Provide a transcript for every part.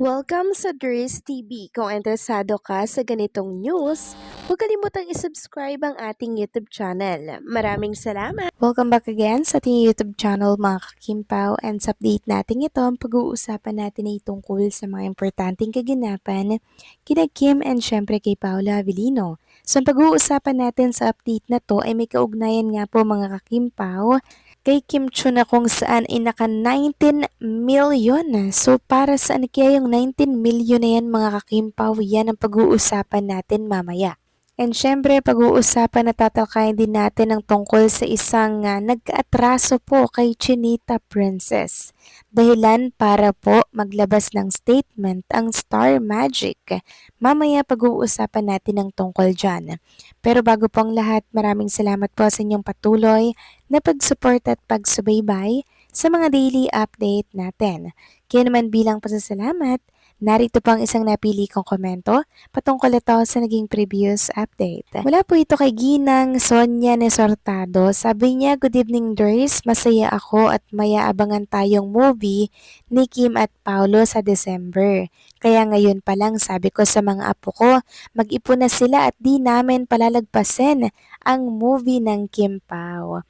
Welcome sa Dries TV. Kung interesado ka sa ganitong news, huwag kalimutang isubscribe ang ating YouTube channel. Maraming salamat! Welcome back again sa ating YouTube channel mga kakimpaw, and sa update natin ito, ang pag-uusapan natin ay tungkol sa mga importanteng kaganapan kina Kim and syempre kay Paula Avellino. So ang pag-uusapan natin sa update na to ay may kaugnayan nga po mga kakimpaw kay Kim Chu na kung saan ay naka 19 million. So para saan kaya yung 19 million na yan mga kakimpaw? Yan ang pag-uusapan natin mamaya. And syempre, pag-uusapan na tatalakayin din natin ang tungkol sa isang nagkaatraso po kay Chinita Princess. Dahilan para po maglabas ng statement ang Star Magic. Mamaya pag-uusapan natin ang tungkol dyan. Pero bago po ang lahat, maraming salamat po sa inyong patuloy na pag-support at pagsubaybay sa mga daily update natin. Kaya naman bilang pasasalamat, narito po ang isang napili kong komento patungkol ito sa naging previous update. Mula po ito kay Ginang Sonia Nesortado. Sabi niya, "Good evening, Dries. Masaya ako at maya abangan tayong movie ni Kim at Paulo sa December. Kaya ngayon pa lang sabi ko sa mga apo ko, mag-ipon na sila at di namin palalagpasin ang movie ng Kim Pao."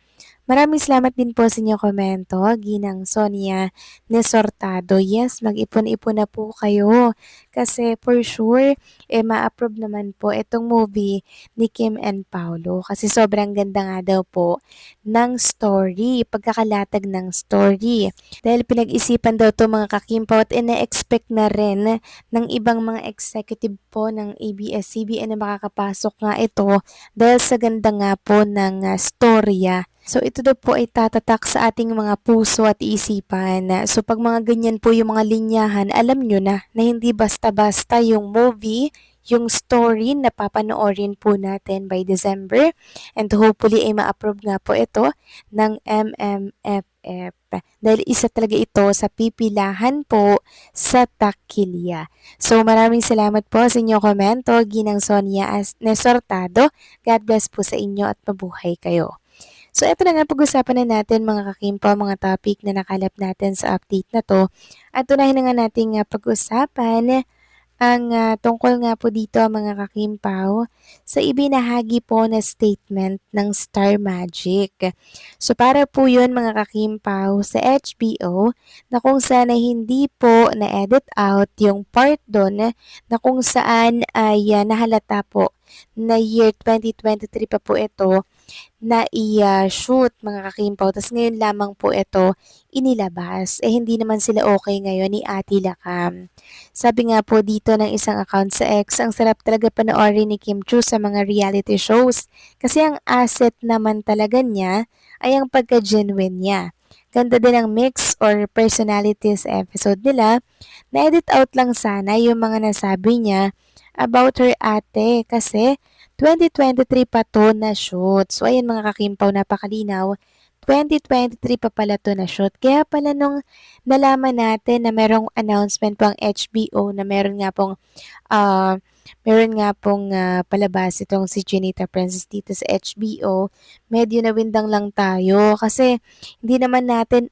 Maraming salamat din po sa inyong komento, Ginang Sonia Nesortado. Yes, mag-ipon-ipon na po kayo kasi for sure, ma-approve naman po itong movie ni Kim and Paulo kasi sobrang ganda nga daw po ng story, pagkakalatag ng story. Dahil pinag-isipan daw to mga kakimpaw at ina-expect na rin ng ibang mga executive po ng ABS-CBN na makakapasok nga ito dahil sa ganda nga po ng storya. So ito daw po ay tatatak sa ating mga puso at isipan. So pag mga ganyan po yung mga linyahan, alam nyo na hindi basta-basta yung movie, yung story na papanoorin po natin by December. And hopefully ay ma-approve nga po ito ng MMFF. Dahil isa talaga ito sa pipilahan po sa takilya. So maraming salamat po sa inyong komento, Ginang Sonia Nesortado. God bless po sa inyo at mabuhay kayo. So, ito na nga pag-usapan na natin mga kakimpa, mga topic na nakalap natin sa update na to. At tunahin na nga natin pag-usapan ang tungkol nga po dito mga kakimpaw sa ibinahagi po na statement ng Star Magic. So para po yun mga kakimpaw sa HBO na kung saan ay hindi po na-edit out yung part doon na kung saan ay nahalata po na year 2023 pa po ito na i-shoot mga kakimpaw. Tapos ngayon lamang po ito inilabas. Hindi naman sila okay ngayon ni Ate Lakam. Sabi nga po dito ng isang account sa X, ang sarap talaga panoorin ni Kim Chu sa mga reality shows. Kasi ang asset naman talaga niya ay ang pagka-genuine niya. Ganda din ang mix or personalities episode nila. Na-edit out lang sana yung mga nasabi niya about her ate kasi 2023 pa to na shoot. So ayan mga kakimpaw, napakalinaw. 2023 pa pala to na shoot. Kaya pala nung nalaman natin na merong announcement po ang HBO na meron nga pong palabas itong si Chinita Princess dito sa HBO, medyo nawindang lang tayo kasi hindi naman natin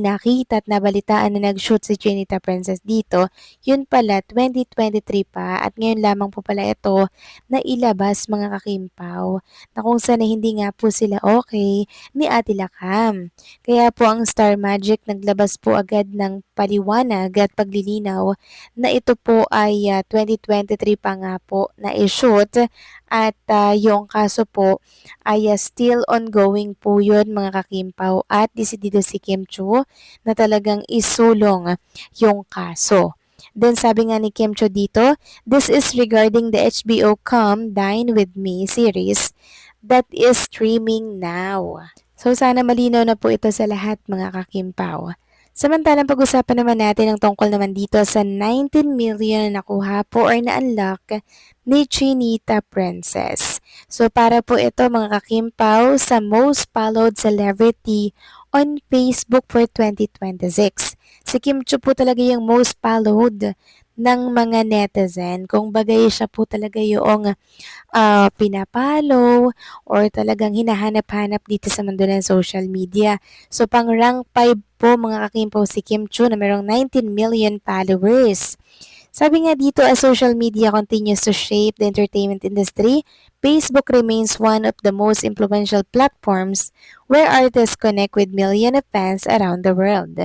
nakita at nabalitaan na nag-shoot si Chinita Princess dito. Yun pala, 2023 pa at ngayon lamang po pala ito na ilabas mga kakimpaw na kung saan hindi nga po sila okay ni Ate Lakam. Kaya po ang Star Magic naglabas po agad ng paliwanag at paglilinaw na ito po ay 2023 pa nga po na i-shoot at yung kaso po ay still ongoing po yun mga kakimpaw at desidido si Kim Chu na talagang isulong yung kaso. Then sabi nga ni Kim Chu dito, "This is regarding the HBO Come Dine With Me series that is streaming now." So sana malinaw na po ito sa lahat mga kakimpaw. Samantalang pag-usapan naman natin ang tungkol naman dito sa 19 million na nakuha po or na-unlock ni Chinita Princess. So para po ito mga kakimpaw sa most followed celebrity on Facebook for 2026. Si Kim Chu po talaga yung most followed ng mga netizen. Kung bagay siya po talaga yung pinapollow or talagang hinahanap-hanap dito sa mundo ng social media. So pang rank 5 po mga kakimpo si Kim Chu na mayroong 19 million followers. Sabi nga dito, as social media continues to shape the entertainment industry, Facebook remains one of the most influential platforms where artists connect with millions of fans around the world.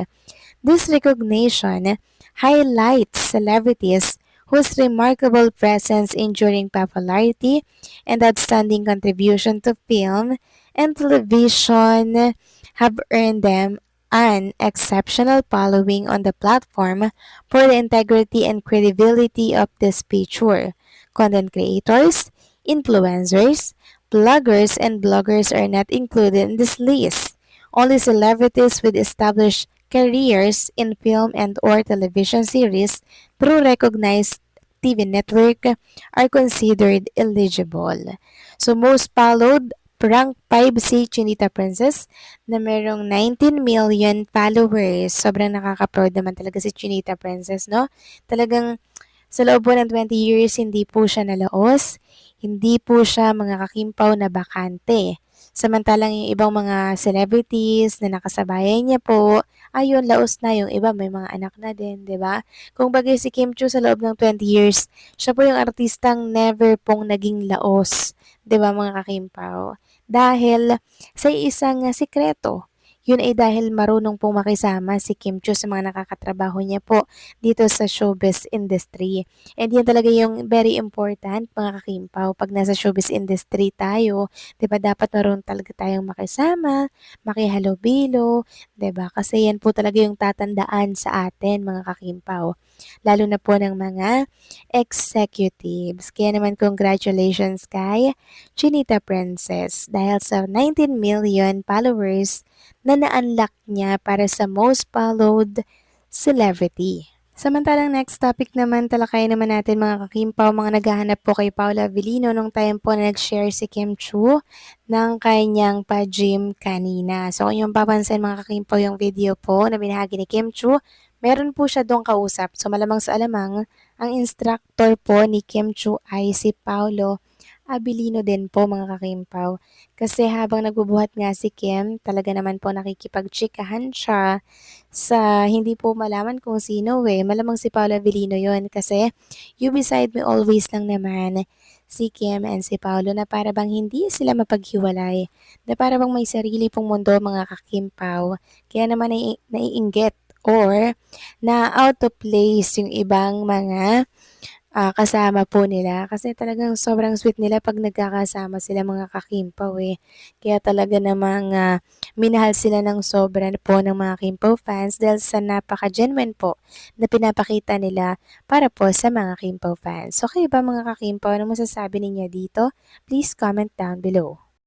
This recognition highlights celebrities whose remarkable presence, enduring popularity, and outstanding contribution to film and television have earned them an exceptional following on the platform for the integrity and credibility of this feature. Content creators, influencers, bloggers, and bloggers are not included in this list. Only celebrities with established careers in film and or television series through recognized TV network are considered eligible. So most followed, rank 5 si Chinita Princess na merong 19 million followers. Sobrang nakaka-proud naman talaga si Chinita Princess, no? Talagang sa loob po ng 20 years, hindi po siya nalaos, hindi po siya mga kakimpaw na bakante. Samantalang yung ibang mga celebrities na nakasabayan niya po, ayun, laos na yung iba, may mga anak na din, di ba? Kung bagay si Kim Chu sa loob ng 20 years, siya po yung artistang never pong naging laos, di ba mga kakimpaw? Dahil sa isang sikreto, yun ay dahil marunong pong makisama si Kim Chu sa mga nakakatrabaho niya po dito sa showbiz industry. And yan talaga yung very important mga kakimpaw. Pag nasa showbiz industry tayo, 'di ba dapat marunong talaga tayong makisama, makihalubilo, 'di ba? Kasi yan po talaga yung tatandaan sa atin mga kakimpaw. Lalo na po ng mga executives. Kaya naman congratulations kay Chinita Princess dahil sa 19 million followers na na-unlock niya para sa most followed celebrity. Samantalang next topic naman, talakayin naman natin mga kakimpaw, mga naghahanap po kay Paula Avellino nung time po na nag-share si Kim Chu ng kanyang pa-gym kanina. So kung yung papansin mga kakimpaw yung video po na binahagi ni Kim Chu, meron po siya doong kausap. So malamang sa alamang, ang instructor po ni Kim Chu ay si Paulo Abilino din po mga kakimpaw. Kasi habang nagbubuhat nga si Kim, talaga naman po nakikipagtsikahan siya sa hindi po malaman kung sino Malamang si Paolo Avellino yon kasi You Beside Me Always lang naman si Kim and si Paolo na para bang hindi sila mapaghiwalay. Na para bang may sarili pong mundo mga kakimpaw. Kaya naman naiinggit or na out of place yung ibang mga kasama po nila kasi talagang sobrang sweet nila 'pag nagkakasama sila mga kakimpaw. Kaya talaga namang, minahal sila ng sobra po ng mga Kimpaw fans dahil sa napaka-genuine po na pinapakita nila para po sa mga Kimpaw fans. So kayo ba mga kakimpaw, ano masasabi ninyo dito? Please comment down below.